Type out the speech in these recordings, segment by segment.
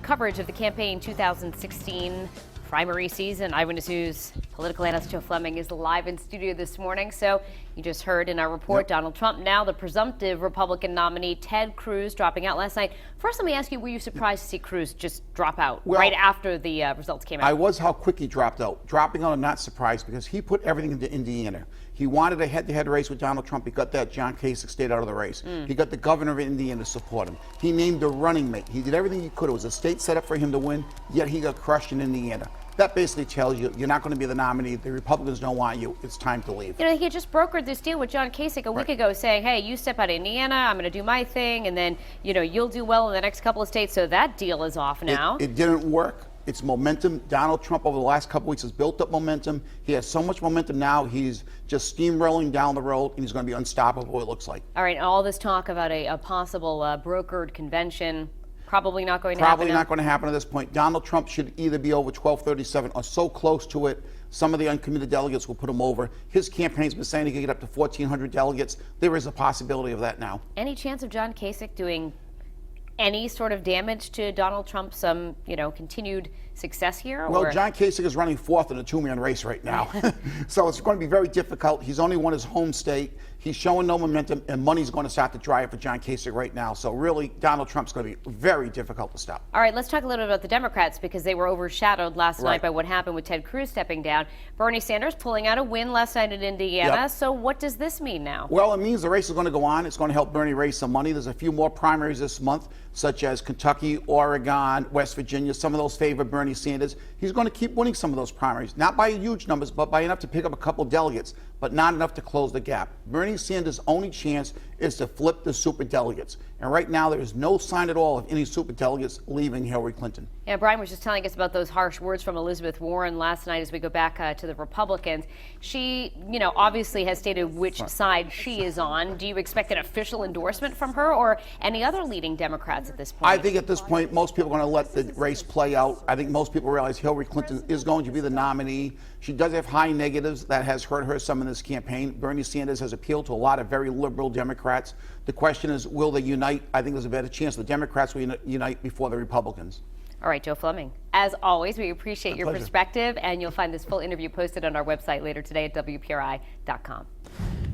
Coverage of the campaign 2016 primary season. Eyewitness News political analyst Joe Fleming is live in studio this morning. So you just heard in our report, Donald Trump, now the presumptive Republican nominee, Ted Cruz, dropping out last night. First, let me ask you, were you surprised to see Cruz just drop out right after the results came out? I was how quick he dropped out. Dropping out, I'm not surprised because he put everything into Indiana. He wanted a head-to-head race with Donald Trump. He got that. John Kasich stayed out of the race. He got the governor of Indiana to support him. He named a running mate. He did everything he could. It was a state set up for him to win, yet he got crushed in Indiana. That basically tells you you're not going to be the nominee. The Republicans don't want you. It's time to leave. You know, he had just brokered this deal with John Kasich a week ago saying, hey, you step out of Indiana, I'm going to do my thing, and then, you know, you'll do well in the next couple of states. So that deal is off now. It didn't work. It's momentum. Donald Trump over the last couple weeks has built up momentum. He has so much momentum now. He's just steamrolling down the road, and he's going to be unstoppable, it looks like. All right, all this talk about a possible brokered convention, probably not going to happen. Probably not going to happen at this point. Donald Trump should either be over 1237 or so close to it. Some of the uncommitted delegates will put him over. His campaign's been saying he could get up to 1,400 delegates. There is a possibility of that now. Any chance of John Kasich doing any sort of damage to Donald Trump's, continued success here? Well, John Kasich is running fourth in a two-man race right now. So it's going to be very difficult. He's only won his home state. He's showing no momentum, and money's going to start to dry up for John Kasich right now. So really, Donald Trump's going to be very difficult to stop. All right, let's talk a little bit about the Democrats because they were overshadowed last night by what happened with Ted Cruz stepping down. Bernie Sanders pulling out a win last night in Indiana. So what does this mean now? Well, it means the race is going to go on. It's going to help Bernie raise some money. There's a few more primaries this month, such as Kentucky, Oregon, West Virginia. Some of those favor Bernie Sanders. He's going to keep winning some of those primaries, not by huge numbers, but by enough to pick up a couple delegates, but not enough to close the gap. Bernie Sanders' only chance is to flip the superdelegates. And right now, there is no sign at all of any superdelegates leaving Hillary Clinton. Yeah, Brian was just telling us about those harsh words from Elizabeth Warren last night as we go back to the Republicans. She, obviously has stated which side she is on. Do you expect an official endorsement from her or any other leading Democrats at this point? I think at this point, most people are going to let the race play out. I think most people realize Hillary Clinton is going to be the nominee. She does have high negatives. That has hurt her some in this campaign. Bernie Sanders has appealed to a lot of very liberal Democrats. The question is, will they unite? I think there's a better chance the Democrats will unite before the Republicans. All right, Joe Fleming. As always, we appreciate your perspective, and you'll find this full interview posted on our website later today at WPRI.com.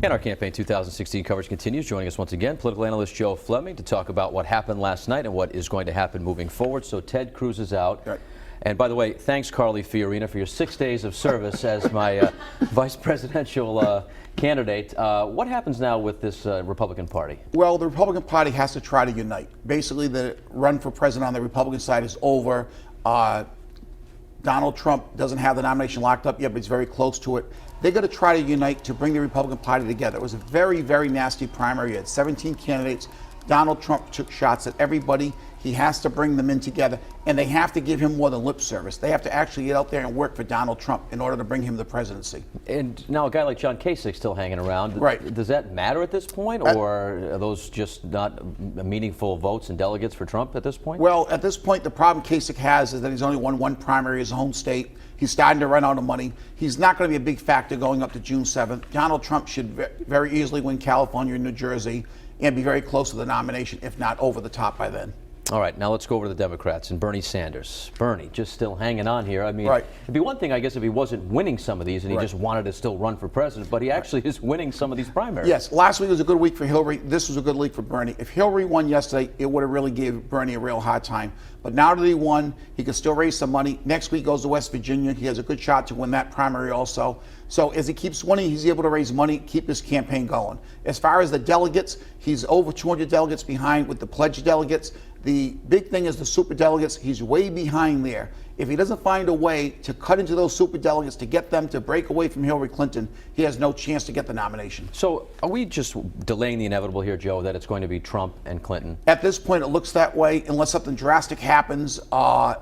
And our campaign 2016 coverage continues. Joining us once again, political analyst Joe Fleming to talk about what happened last night and what is going to happen moving forward. So Ted Cruz is out. Right. And by the way, thanks, Carly Fiorina, for your 6 days of service as my vice presidential candidate. What happens now with this Republican Party? Well, the Republican Party has to try to unite. Basically, the run for president on the Republican side is over. Donald Trump doesn't have the nomination locked up yet, but he's very close to it. They're going to try to unite to bring the Republican Party together. It was a very, very nasty primary. You had 17 candidates. Donald Trump took shots at everybody. He has to bring them in together, and they have to give him more than lip service. They have to actually get out there and work for Donald Trump in order to bring him the presidency. And now a guy like John Kasich still hanging around. Right. Does that matter at this point, or are those just not meaningful votes and delegates for Trump at this point? Well, at this point, the problem Kasich has is that he's only won one primary in his home state. He's starting to run out of money. He's not going to be a big factor going up to June 7th. Donald Trump should very easily win California and New Jersey and be very close to the nomination, if not over the top by then. All right, now let's go over to the Democrats and Bernie Sanders. Bernie just still hanging on here. I mean, it'd be one thing, I guess, if he wasn't winning some of these and he just wanted to still run for president, but he actually is winning some of these primaries. Yes, last week was a good week for Hillary. This was a good week for Bernie. If Hillary won yesterday, it would have really gave Bernie a real hard time. But now that he won, he can still raise some money. Next week goes to West Virginia. He has a good shot to win that primary also. So as he keeps winning, he's able to raise money, keep his campaign going. As far as the delegates, he's over 200 delegates behind with the pledged delegates. The big thing is the superdelegates. He's way behind there. If he doesn't find a way to cut into those superdelegates to get them to break away from Hillary Clinton, he has no chance to get the nomination. So are we just delaying the inevitable here, Joe, that it's going to be Trump and Clinton? At this point, it looks that way. Unless something drastic happens, I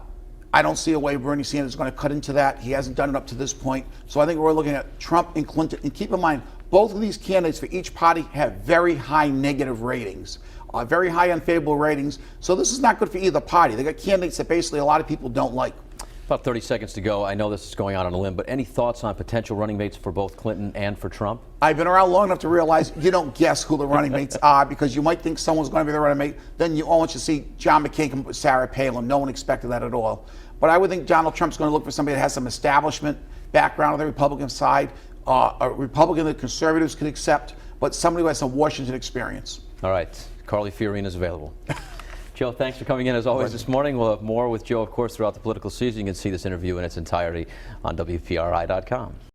don't see a way Bernie Sanders is going to cut into that. He hasn't done it up to this point. So I think we're looking at Trump and Clinton. And keep in mind, both of these candidates for each party have very high negative ratings. Very high unfavorable ratings. So this is not good for either party. They got candidates that basically a lot of people don't like. About 30 seconds to go. I know this is going on a limb, but any thoughts on potential running mates for both Clinton and for Trump? I've been around long enough to realize you don't guess who the running mates are because you might think someone's going to be the running mate. Then you once you see John McCain come with Sarah Palin. No one expected that at all. But I would think Donald Trump's going to look for somebody that has some establishment background on the Republican side, a Republican that conservatives can accept, but somebody who has some Washington experience. All right. Carly Fiorina is available. Joe, thanks for coming in as always this morning. We'll have more with Joe, of course, throughout the political season. You can see this interview in its entirety on WPRI.com.